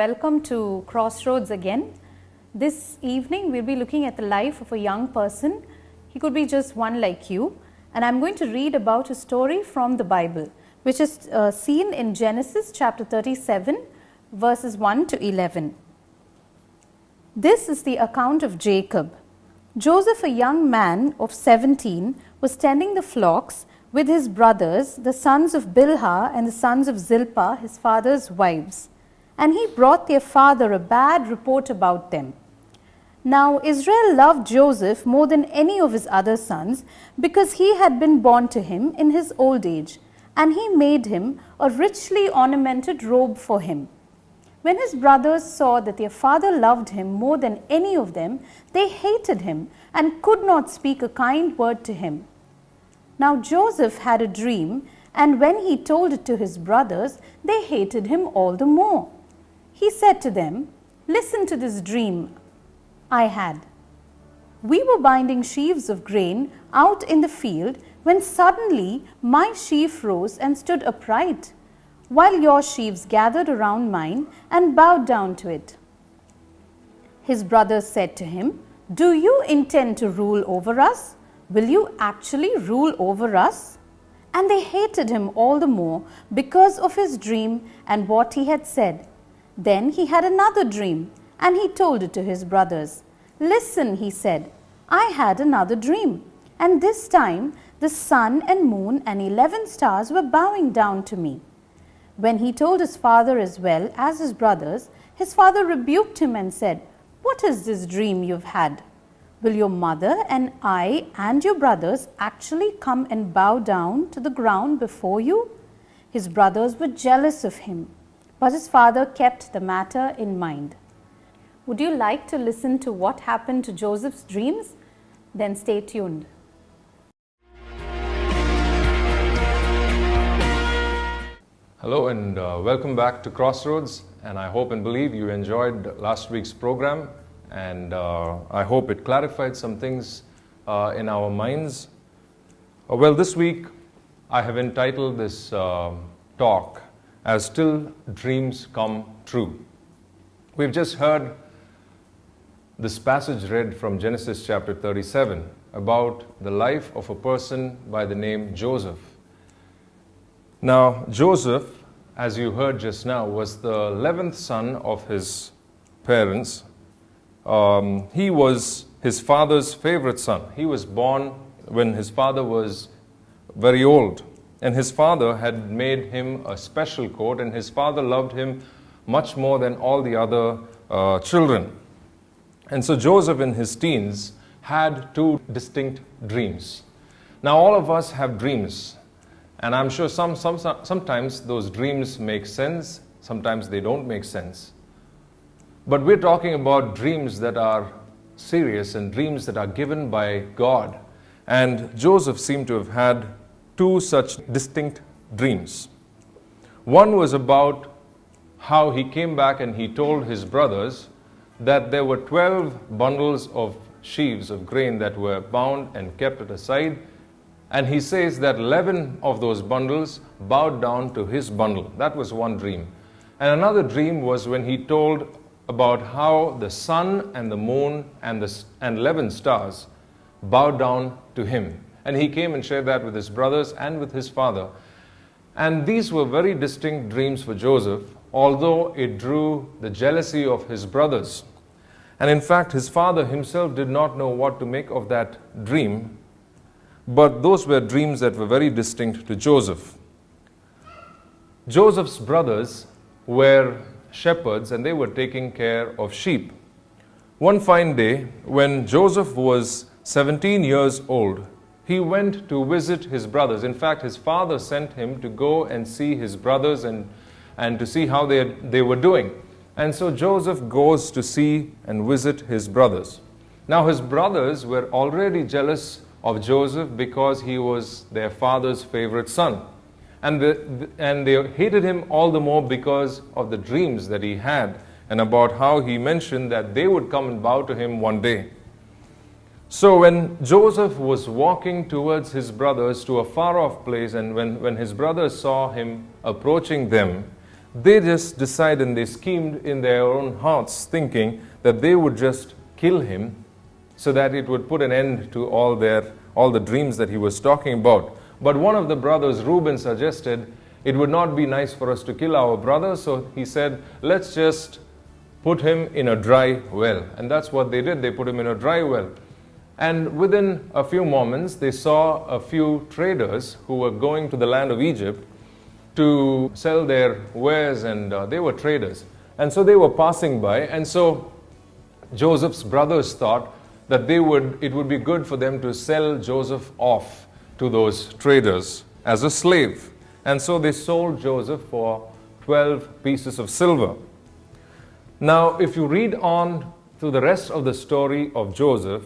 welcome to Crossroads again. This evening we'll be looking at the life of a young person. He could be just one like you, and I'm going to read about a story from the Bible, which is seen in Genesis chapter 37 verses 1 to 11. This is the account of Jacob. Joseph, a young man of 17, was tending the flocks with his brothers, the sons of Bilhah and the sons of Zilpah, his father's wives. And he brought their father a bad report about them. Now Israel loved Joseph more than any of his other sons, because he had been born to him in his old age, and he made him a richly ornamented robe for him. When his brothers saw that their father loved him more than any of them, they hated him and could not speak a kind word to him. Now Joseph had a dream, and when he told it to his brothers, they hated him all the more. He said to them, "Listen to this dream I had. We were binding sheaves of grain out in the field when suddenly my sheaf rose and stood upright, while your sheaves gathered around mine and bowed down to it." His brothers said to him, "Do you intend to rule over us? Will you actually rule over us?" And they hated him all the more because of his dream and what he had said. Then he had another dream, and he told it to his brothers. "Listen," he said, "I had another dream, and this time the sun and moon and 11 stars were bowing down to me." When he told his father as well as his brothers, his father rebuked him and said, "What is this dream you've had? Will your mother and I and your brothers actually come and bow down to the ground before you?" His brothers were jealous of him, but his father kept the matter in mind. Would you like to listen to what happened to Joseph's dreams? Then stay tuned. Hello and welcome back to Crossroads, and I hope and believe you enjoyed last week's program, and I hope it clarified some things in our minds. Well, this week I have entitled this talk as "Till Dreams Come True." We've just heard this passage read from Genesis chapter 37 about the life of a person by the name Joseph. Now, Joseph, as you heard just now, was the 11th son of his parents. He was his father's favorite son. He was born when his father was very old, and his father had made him a special coat, and his father loved him much more than all the other children. And so Joseph in his teens had two distinct dreams. Now all of us have dreams, and I'm sure sometimes those dreams make sense, sometimes they don't make sense. But we're talking about dreams that are serious and dreams that are given by God. And Joseph seemed to have had two such distinct dreams. One was about how he came back and he told his brothers that there were 12 bundles of sheaves of grain that were bound and kept at a side. And he says that 11 of those bundles bowed down to his bundle. That was one dream. And another dream was when he told about how the sun and the moon and 11 stars bowed down to him. And he came and shared that with his brothers and with his father. And these were very distinct dreams for Joseph, although it drew the jealousy of his brothers. And in fact, his father himself did not know what to make of that dream, but those were dreams that were very distinct to Joseph. Joseph's brothers were shepherds, and they were taking care of sheep. One fine day, when Joseph was 17 years old, he went to visit his brothers. In fact, his father sent him to go and see his brothers and to see how they were doing. And so Joseph goes to see and visit his brothers. Now his brothers were already jealous of Joseph because he was their father's favorite son. And they hated him all the more because of the dreams that he had and about how he mentioned that they would come and bow to him one day. So when Joseph was walking towards his brothers to a far-off place, and when his brothers saw him approaching them, they just decided and they schemed in their own hearts, thinking that they would just kill him so that it would put an end to all the dreams that he was talking about. But one of the brothers, Reuben, suggested it would not be nice for us to kill our brother, so he said, let's just put him in a dry well. And that's what they did. They put him in a dry well. And within a few moments, they saw a few traders who were going to the land of Egypt to sell their wares, and they were traders. And so they were passing by, and so Joseph's brothers thought that it would be good for them to sell Joseph off to those traders as a slave. And so they sold Joseph for 12 pieces of silver. Now, if you read on through the rest of the story of Joseph,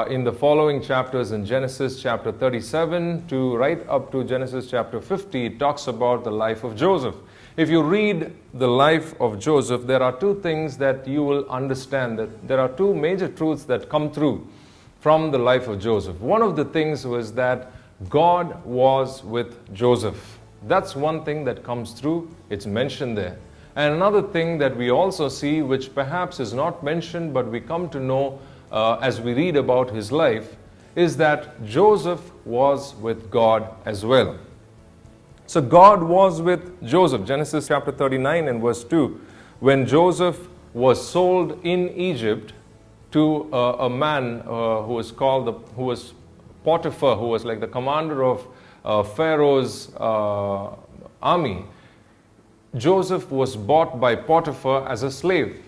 in the following chapters in Genesis chapter 37 to right up to Genesis chapter 50, it talks about the life of Joseph. If you read the life of Joseph, there are two things that you will understand, that there are two major truths that come through from the life of Joseph. One of the things was that God was with Joseph. That's one thing that comes through. It's mentioned there. And another thing that we also see, which perhaps is not mentioned, but we come to know as we read about his life, is that Joseph was with God as well. So God was with Joseph. Genesis chapter 39 and verse 2. When Joseph was sold in Egypt to a man who was Potiphar, who was like the commander of Pharaoh's army, Joseph was bought by Potiphar as a slave.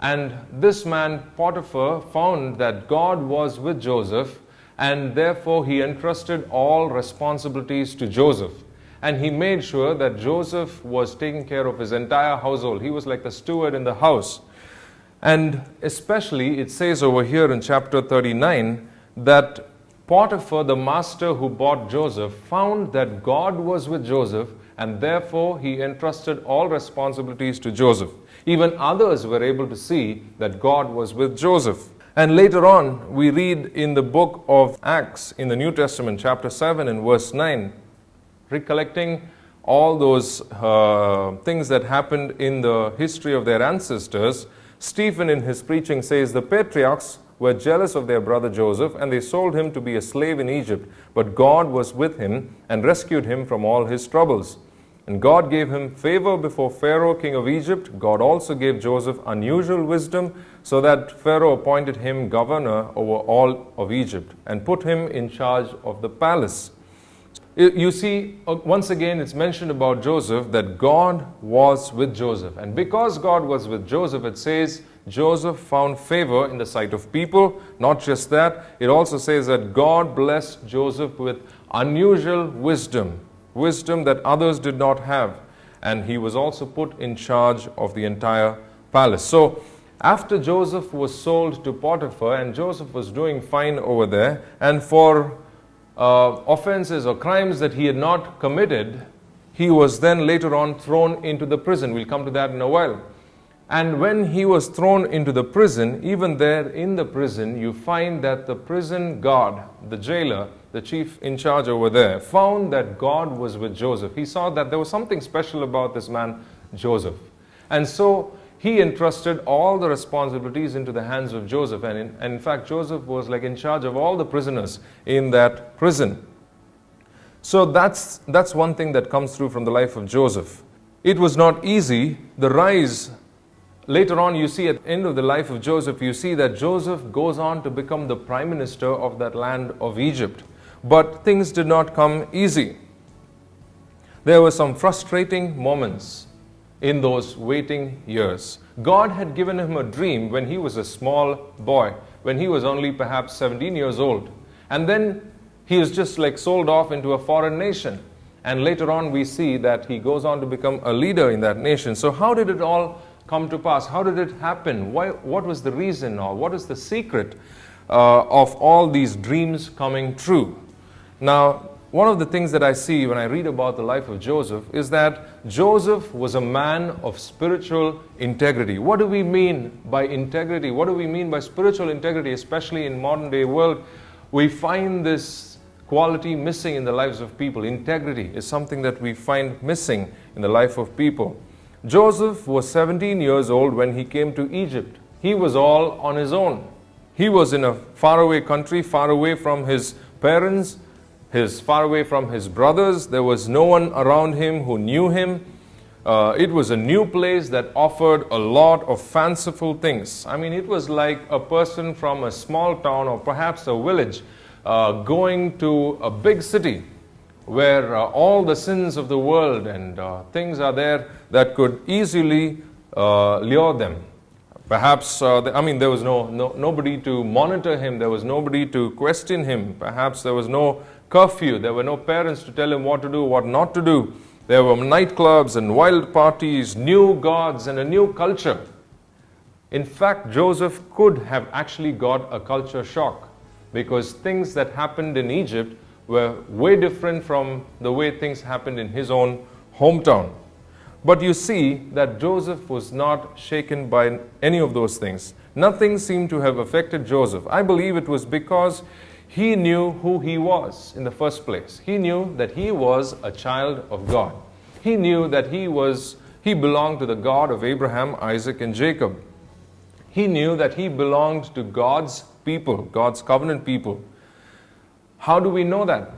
And this man, Potiphar, found that God was with Joseph, and therefore he entrusted all responsibilities to Joseph. And he made sure that Joseph was taking care of his entire household. He was like the steward in the house. And especially, it says over here in chapter 39, that Potiphar, the master who bought Joseph, found that God was with Joseph, and therefore he entrusted all responsibilities to Joseph. Even others were able to see that God was with Joseph. And later on, we read in the book of Acts in the New Testament, chapter 7 and verse 9, recollecting all those things that happened in the history of their ancestors, Stephen in his preaching says, the patriarchs were jealous of their brother Joseph, and they sold him to be a slave in Egypt. But God was with him and rescued him from all his troubles. And God gave him favor before Pharaoh, king of Egypt. God also gave Joseph unusual wisdom, so that Pharaoh appointed him governor over all of Egypt and put him in charge of the palace. You see, once again, it's mentioned about Joseph that God was with Joseph. And because God was with Joseph, it says Joseph found favor in the sight of people. Not just that, it also says that God blessed Joseph with unusual wisdom that others did not have. And he was also put in charge of the entire palace. So, after Joseph was sold to Potiphar, and Joseph was doing fine over there, and for offenses or crimes that he had not committed, he was then later on thrown into the prison. We'll come to that in a while. And when he was thrown into the prison, even there in the prison, you find that the prison guard, the jailer, the chief in charge over there, found that God was with Joseph. He saw that there was something special about this man, Joseph. And so he entrusted all the responsibilities into the hands of Joseph. And in fact, Joseph was like in charge of all the prisoners in that prison. So that's one thing that comes through from the life of Joseph. It was not easy. The rise, later on you see at the end of the life of Joseph, you see that Joseph goes on to become the prime minister of that land of Egypt. But things did not come easy. There were some frustrating moments in those waiting years. God had given him a dream when he was a small boy, when he was only perhaps 17 years old. And then he was just like sold off into a foreign nation. And later on we see that he goes on to become a leader in that nation. So how did it all come to pass? How did it happen? What was the reason, or what is the secret of all these dreams coming true? Now, one of the things that I see when I read about the life of Joseph is that Joseph was a man of spiritual integrity. What do we mean by integrity? What do we mean by spiritual integrity, especially in modern day world? We find this quality missing in the lives of people. Integrity is something that we find missing in the life of people. Joseph was 17 years old when he came to Egypt. He was all on his own. He was in a faraway country, far away from his parents, far away from his brothers. There was no one around him who knew him. It was a new place that offered a lot of fanciful things. I mean, it was like a person from a small town or perhaps a village going to a big city where all the sins of the world and things are there that could easily lure them. Perhaps, there was nobody to monitor him. There was nobody to question him. Perhaps there was no curfew. There were no parents to tell him what to do, what not to do. There were nightclubs and wild parties, new gods and a new culture. In fact, Joseph could have actually got a culture shock because things that happened in Egypt were way different from the way things happened in his own hometown. But you see that Joseph was not shaken by any of those things. Nothing seemed to have affected Joseph. I believe it was because he knew who he was in the first place. He knew that he was a child of God. He knew that he belonged to the God of Abraham, Isaac, and Jacob. He knew that he belonged to God's people, God's covenant people. How do we know that?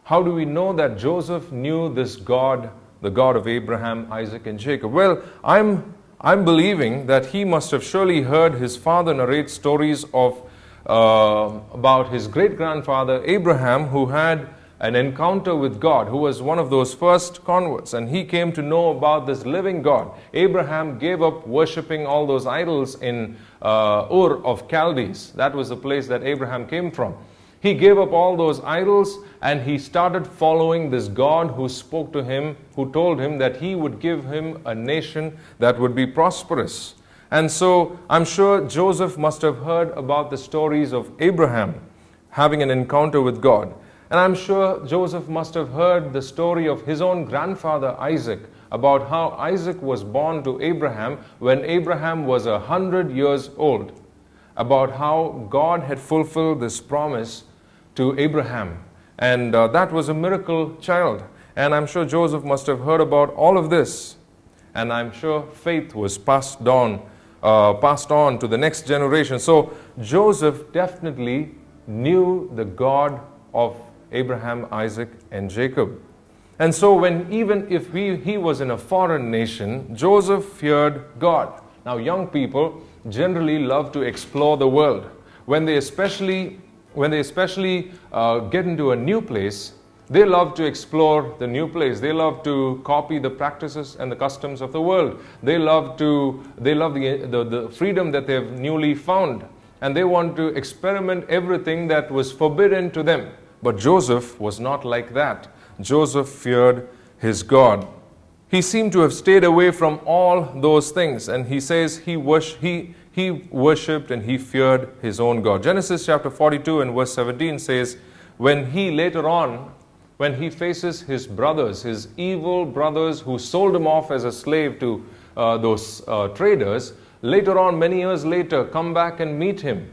How do we know that Joseph knew this God, the God of Abraham, Isaac, and Jacob? Well, I'm believing that he must have surely heard his father narrate stories of about his great-grandfather Abraham, who had an encounter with God, who was one of those first converts, and he came to know about this living God. Abraham gave up worshipping all those idols in Ur of Chaldees. That was the place that Abraham came from. He gave up all those idols and he started following this God who spoke to him, who told him that he would give him a nation that would be prosperous. And so I'm sure Joseph must have heard about the stories of Abraham having an encounter with God. And I'm sure Joseph must have heard the story of his own grandfather Isaac, about how Isaac was born to Abraham when Abraham was 100 years old, about how God had fulfilled this promise to Abraham. And that was a miracle child. And I'm sure Joseph must have heard about all of this. And I'm sure faith was passed on to the next generation. So Joseph definitely knew the God of Abraham, Isaac, and Jacob. And so even if he was in a foreign nation, Joseph feared God. Now, young people generally love to explore the world. When they especially get into a new place, they love to explore the new place. They love to copy the practices and the customs of the world. They love the freedom that they've newly found. And they want to experiment everything that was forbidden to them. But Joseph was not like that. Joseph feared his God. He seemed to have stayed away from all those things. And he says he worshipped and he feared his own God. Genesis chapter 42 and verse 17 says, when he faces his brothers, his evil brothers who sold him off as a slave to those traders, later on, many years later, come back and meet him.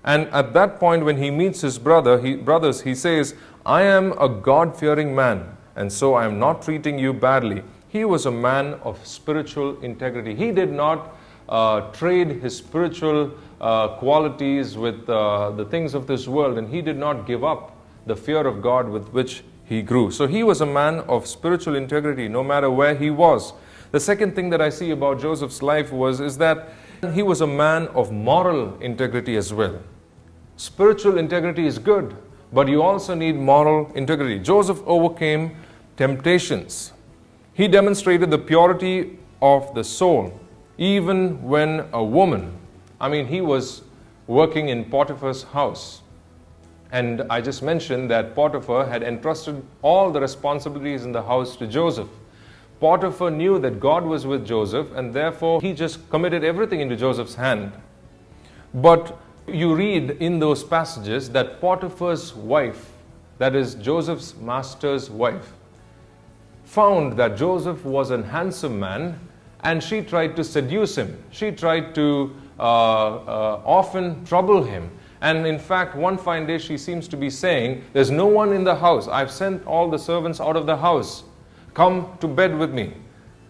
And at that point, when he meets his brothers, he says, I am a God-fearing man, and so I am not treating you badly. He was a man of spiritual integrity. He did not trade his spiritual qualities with the things of this world, and he did not give up the fear of God with which he grew. So he was a man of spiritual integrity, no matter where he was. The second thing that I see about Joseph's life is that he was a man of moral integrity as well. Spiritual integrity is good, but you also need moral integrity. Joseph overcame temptations. He demonstrated the purity of the soul, even when a woman, he was working in Potiphar's house. And I just mentioned that Potiphar had entrusted all the responsibilities in the house to Joseph. Potiphar knew that God was with Joseph, and therefore he just committed everything into Joseph's hand. But you read in those passages that Potiphar's wife, that is Joseph's master's wife, found that Joseph was a handsome man, and she tried to seduce him. She tried to often trouble him. And in fact, one fine day she seems to be saying, there's no one in the house. I've sent all the servants out of the house. Come to bed with me.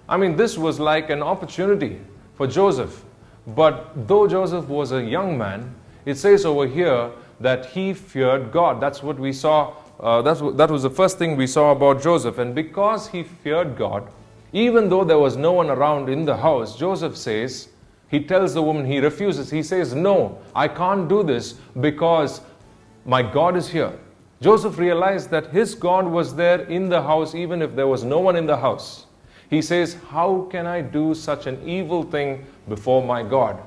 I mean, this was like an opportunity for Joseph. But though Joseph was a young man, it says over here that he feared God. That's what we saw. That was the first thing we saw about Joseph. And because he feared God, even though there was no one around in the house, Joseph says, he tells the woman, he refuses. He says, no, I can't do this because my God is here. Joseph realized that his God was there in the house even if there was no one in the house. He says, how can I do such an evil thing before my God?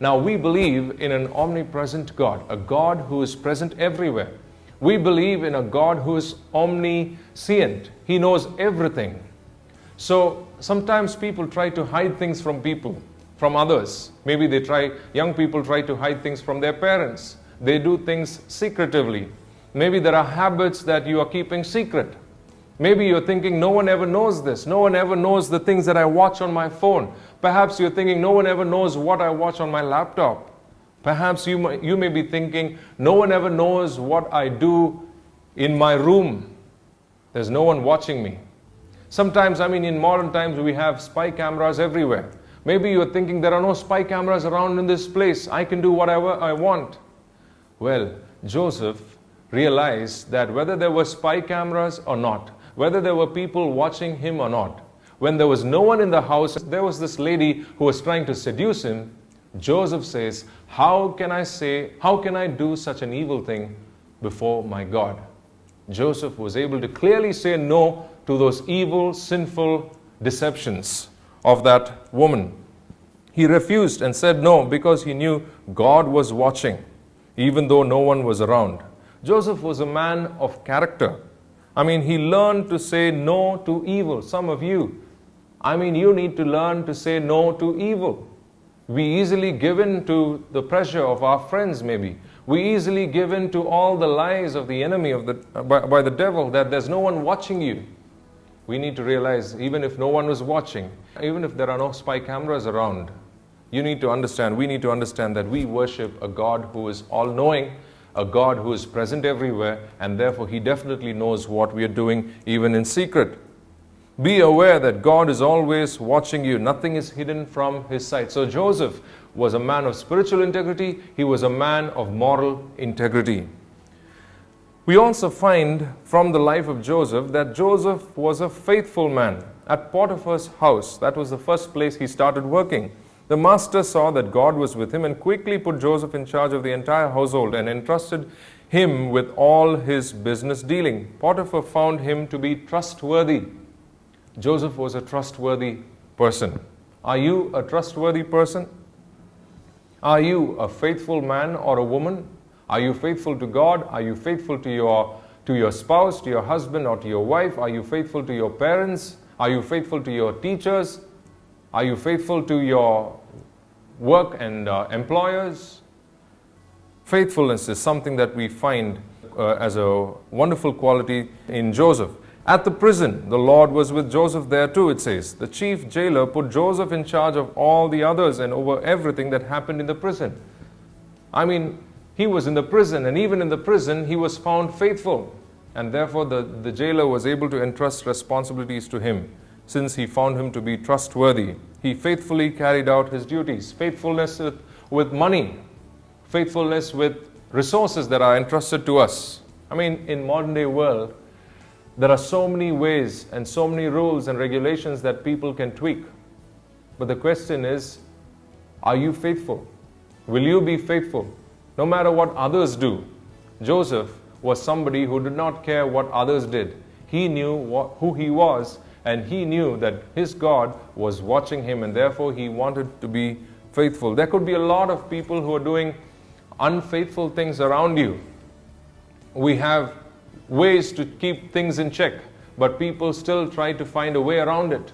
Now we believe in an omnipresent God, a God who is present everywhere. We believe in a God who is omniscient. He knows everything. So sometimes people try to hide things from people, from others. Maybe young people try to hide things from their parents. They do things secretively. Maybe there are habits that you are keeping secret. Maybe you're thinking, no one ever knows this. No one ever knows the things that I watch on my phone. Perhaps you're thinking, no one ever knows what I watch on my laptop. Perhaps you may be thinking, no one ever knows what I do in my room. There's no one watching me. Sometimes, in modern times, we have spy cameras everywhere. Maybe you're thinking, there are no spy cameras around in this place. I can do whatever I want. Well, Joseph realized that whether there were spy cameras or not, whether there were people watching him or not, when there was no one in the house, there was this lady who was trying to seduce him. Joseph says, how can I do such an evil thing before my God? Joseph was able to clearly say no to those evil, sinful deceptions of that woman. He refused and said no because he knew God was watching, even though no one was around. Joseph was a man of character. He learned to say no to evil. Some of you, you need to learn to say no to evil. We easily give in to the pressure of our friends, maybe. We easily give in to all the lies of the enemy, by the devil, that there's no one watching you. We need to realize, even if no one was watching, even if there are no spy cameras around, we need to understand that we worship a God who is all-knowing, a God who is present everywhere, and therefore He definitely knows what we are doing, even in secret. Be aware that God is always watching you. Nothing is hidden from His sight. So Joseph was a man of spiritual integrity. He was a man of moral integrity. We also find from the life of Joseph that Joseph was a faithful man. At Potiphar's house, that was the first place he started working. The master saw that God was with him and quickly put Joseph in charge of the entire household and entrusted him with all his business dealing. Potiphar found him to be trustworthy. Joseph was a trustworthy person. Are you a trustworthy person? Are you a faithful man or a woman? Are you faithful to God? Are you faithful to your spouse, to your husband, or to your wife? Are you faithful to your parents? Are you faithful to your teachers? Are you faithful to your work and employers? Faithfulness is something that we find as a wonderful quality in Joseph. At the prison, the Lord was with Joseph there too, it says. The chief jailer put Joseph in charge of all the others and over everything that happened in the prison. He was in the prison, and even in the prison, he was found faithful. And therefore, the jailer was able to entrust responsibilities to him, since he found him to be trustworthy. He faithfully carried out his duties. Faithfulness with money. Faithfulness with resources that are entrusted to us. In modern day world, there are so many ways and so many rules and regulations that people can tweak. But the question is, are you faithful? Will you be faithful? No matter what others do. Joseph was somebody who did not care what others did. He knew who he was, and he knew that his God was watching him, and therefore he wanted to be faithful. There could be a lot of people who are doing unfaithful things around you. We have ways to keep things in check, but people still try to find a way around it.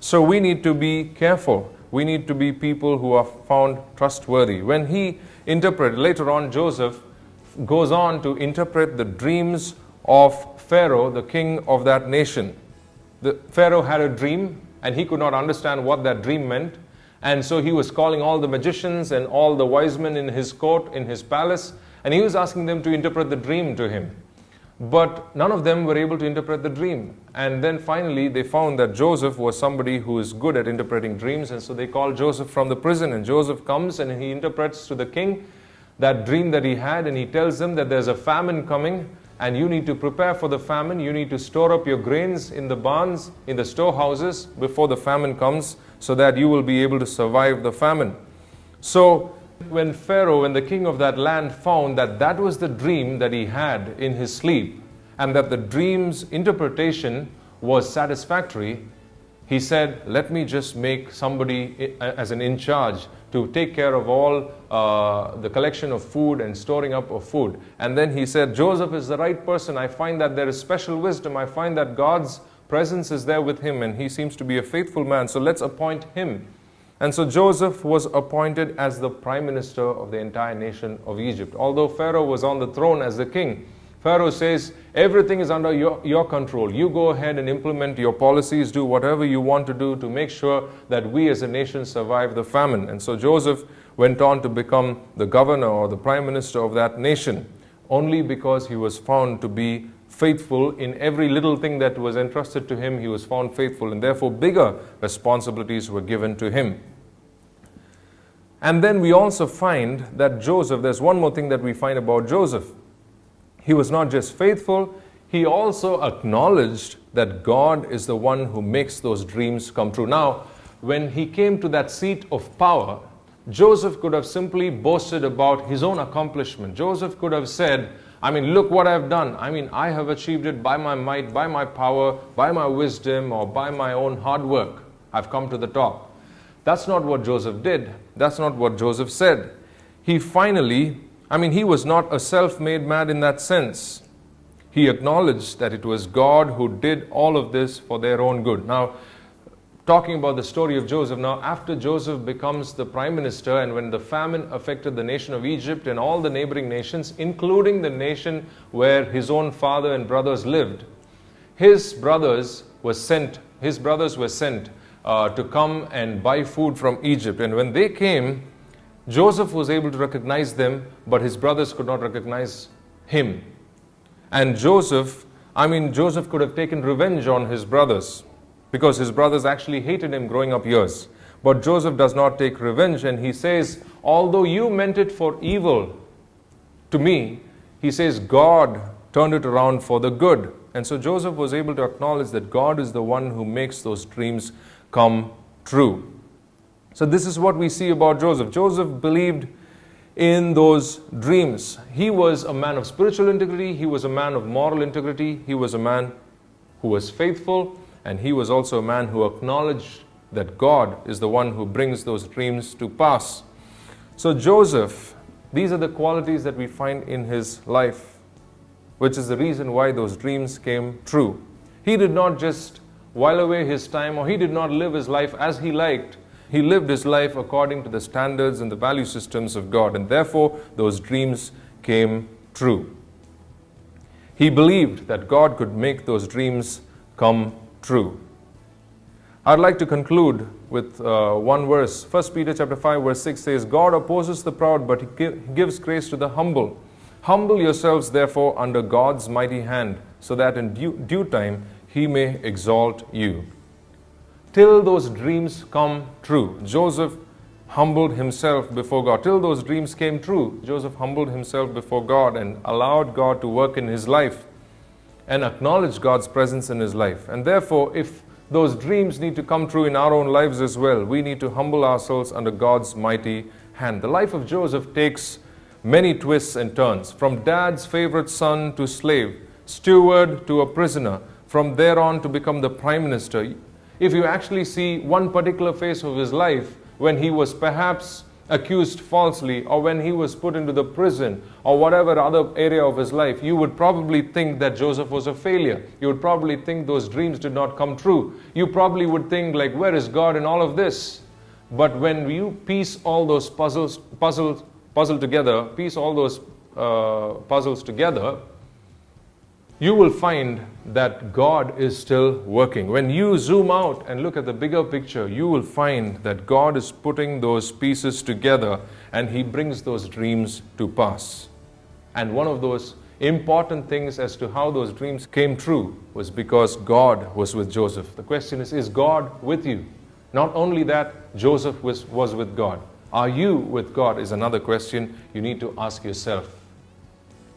So we need to be careful. We need to be people who are found trustworthy. When he interpreted, later on Joseph goes on to interpret the dreams of Pharaoh, the king of that nation. Pharaoh had a dream and he could not understand what that dream meant. And so he was calling all the magicians and all the wise men in his court, in his palace, and he was asking them to interpret the dream to him. but none of them were able to interpret the dream. And then finally they found that Joseph was somebody who is good at interpreting dreams, and so they called Joseph from the prison, and Joseph comes and he interprets to the king that dream that he had, and he tells them that there's a famine coming and you need to prepare for the famine. You need to store up your grains in the barns, in the storehouses before the famine comes, so that you will be able to survive the famine. So when Pharaoh and the king of that land found that that was the dream that he had in his sleep, and that the dream's interpretation was satisfactory, he said, let me just make somebody as an in charge to take care of all the collection of food and storing up of food. And then he said, Joseph is the right person. I find that there is special wisdom. I find that God's presence is there with him, and he seems to be a faithful man. So let's appoint him. And so Joseph was appointed as the prime minister of the entire nation of Egypt. Although Pharaoh was on the throne as the king, Pharaoh says, everything is under your control. You go ahead and implement your policies, do whatever you want to do to make sure that we as a nation survive the famine. And so Joseph went on to become the governor or the prime minister of that nation, only because he was found to be faithful in every little thing that was entrusted to him. He was found faithful, and therefore bigger responsibilities were given to him. And then we also find that Joseph, there's one more thing that we find about Joseph. He was not just faithful, he also acknowledged that God is the one who makes those dreams come true. Now, when he came to that seat of power, Joseph could have simply boasted about his own accomplishment. Joseph could have said, look what I've done. I have achieved it by my might, by my power, by my wisdom, or by my own hard work. I've come to the top. That's not what Joseph did. That's not what Joseph said. He finally, he was not a self-made man in that sense. He acknowledged that it was God who did all of this for their own good. Now, talking about the story of Joseph, now after Joseph becomes the prime minister, and when the famine affected the nation of Egypt and all the neighboring nations, including the nation where his own father and brothers lived, his brothers were sent to come and buy food from Egypt. And when they came, Joseph was able to recognize them, but his brothers could not recognize him. And Joseph could have taken revenge on his brothers, because his brothers actually hated him growing up years. But Joseph does not take revenge, and he says, although you meant it for evil to me, he says, God turned it around for the good. And so Joseph was able to acknowledge that God is the one who makes those dreams come true. So this is what we see about Joseph. Joseph believed in those dreams. He was a man of spiritual integrity. He was a man of moral integrity. He was a man who was faithful. And he was also a man who acknowledged that God is the one who brings those dreams to pass. So Joseph, these are the qualities that we find in his life, which is the reason why those dreams came true. He did not just while away his time, or he did not live his life as he liked. He lived his life according to the standards and the value systems of God, and therefore those dreams came true. He believed that God could make those dreams come true. I'd like to conclude with one verse. 1 Peter chapter 5 verse 6 says, God opposes the proud, but he gives grace to the humble. Humble yourselves therefore under God's mighty hand, so that in due time he may exalt you. Till those dreams come true, Joseph humbled himself before God. Till those dreams came true, Joseph humbled himself before God and allowed God to work in his life and acknowledged God's presence in his life. And therefore, if those dreams need to come true in our own lives as well, we need to humble ourselves under God's mighty hand. The life of Joseph takes many twists and turns, from dad's favorite son to slave, steward to a prisoner, from there on to become the prime minister. If you actually see one particular phase of his life, when he was perhaps accused falsely, or when he was put into the prison, or whatever other area of his life, you would probably think that Joseph was a failure. You would probably think those dreams did not come true. You probably would think, like, where is God in all of this? But when you piece all those puzzles together, you will find that God is still working. When you zoom out and look at the bigger picture, you will find that God is putting those pieces together and he brings those dreams to pass. And one of those important things as to how those dreams came true was because God was with Joseph. The question is God with you? Not only that, Joseph was with God. Are you with God is another question you need to ask yourself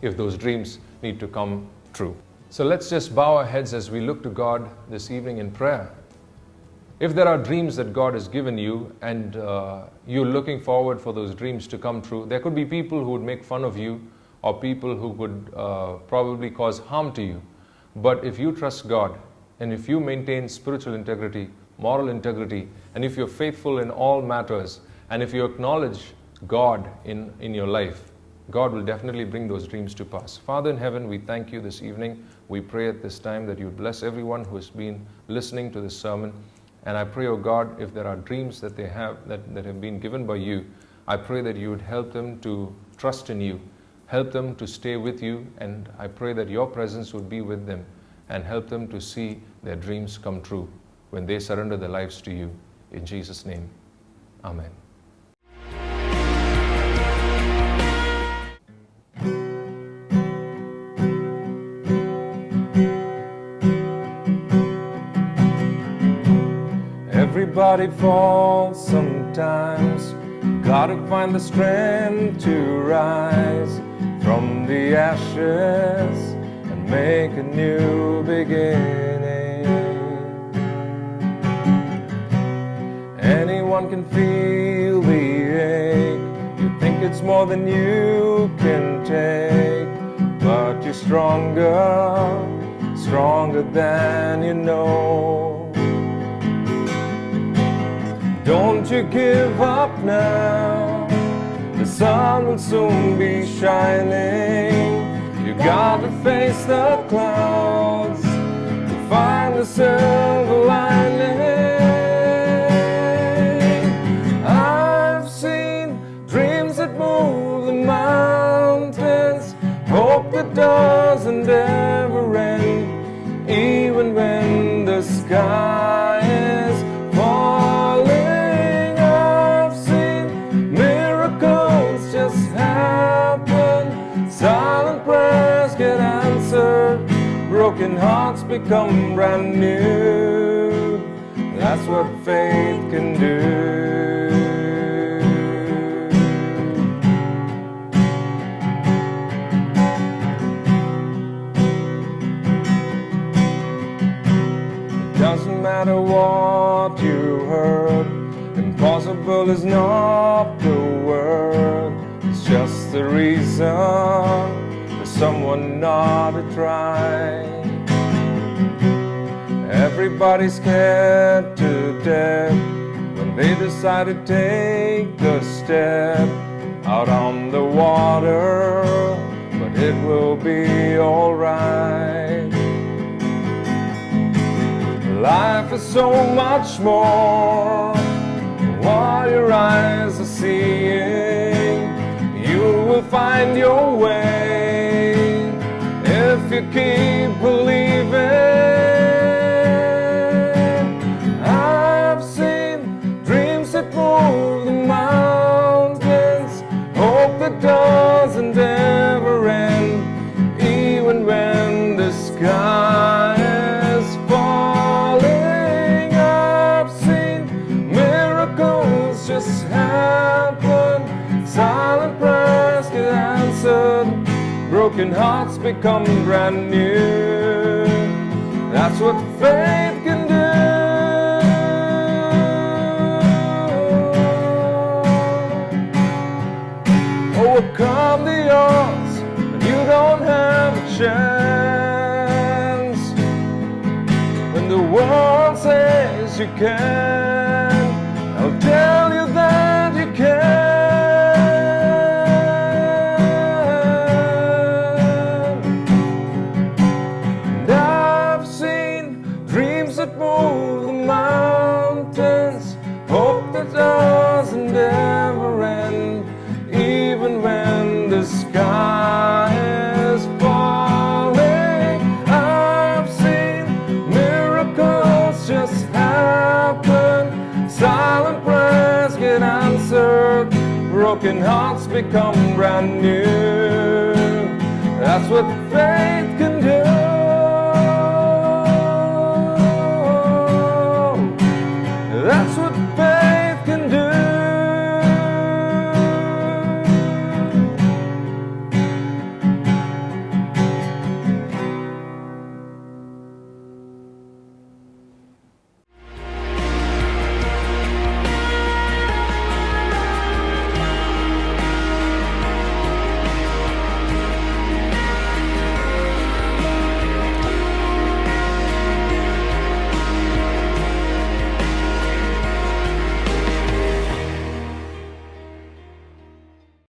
if those dreams need to come true. So let's just bow our heads as we look to God this evening in prayer. If there are dreams that God has given you and you're looking forward for those dreams to come true, there could be people who would make fun of you or people who would probably cause harm to you. But if you trust God and if you maintain spiritual integrity, moral integrity, and if you're faithful in all matters, and if you acknowledge God in your life, God will definitely bring those dreams to pass. Father in heaven, we thank you this evening. We pray at this time that you bless everyone who has been listening to this sermon. And I pray, oh God, if there are dreams that they have that have been given by you, I pray that you would help them to trust in you, help them to stay with you, and I pray that your presence would be with them and help them to see their dreams come true when they surrender their lives to you. In Jesus' name, amen. Everybody falls sometimes. Gotta find the strength to rise from the ashes and make a new beginning. Anyone can feel the ache. You think it's more than you can take, but you're stronger, stronger than you know. Don't you give up now, the sun will soon be shining. You gotta face the clouds to find the silver lining. I've seen dreams that move the mountains, hope that doesn't ever end, even when the sky is falling. Silent prayers get answered, broken hearts become brand new. That's what faith can do. It doesn't matter what you heard, impossible is not the word. It's just the reason for someone not to try. Everybody's scared to death when they decide to take a step out on the water, but it will be alright. Life is so much more than what your eyes are seeing. You will find your way if you keep believing. I've seen dreams that move the mountains, hope that doesn't ever end, even when the sky is falling. I've seen miracles just happen, silent prayers get answered, broken hearts become brand new. That's what faith can do. Overcome the odds when you don't have a chance. When the world says you can't, I'll tell you that you can. That move the mountains, hope that doesn't ever end, even when the sky is falling. I've seen miracles just happen, silent prayers get answered, broken hearts become brand new. That's what faith can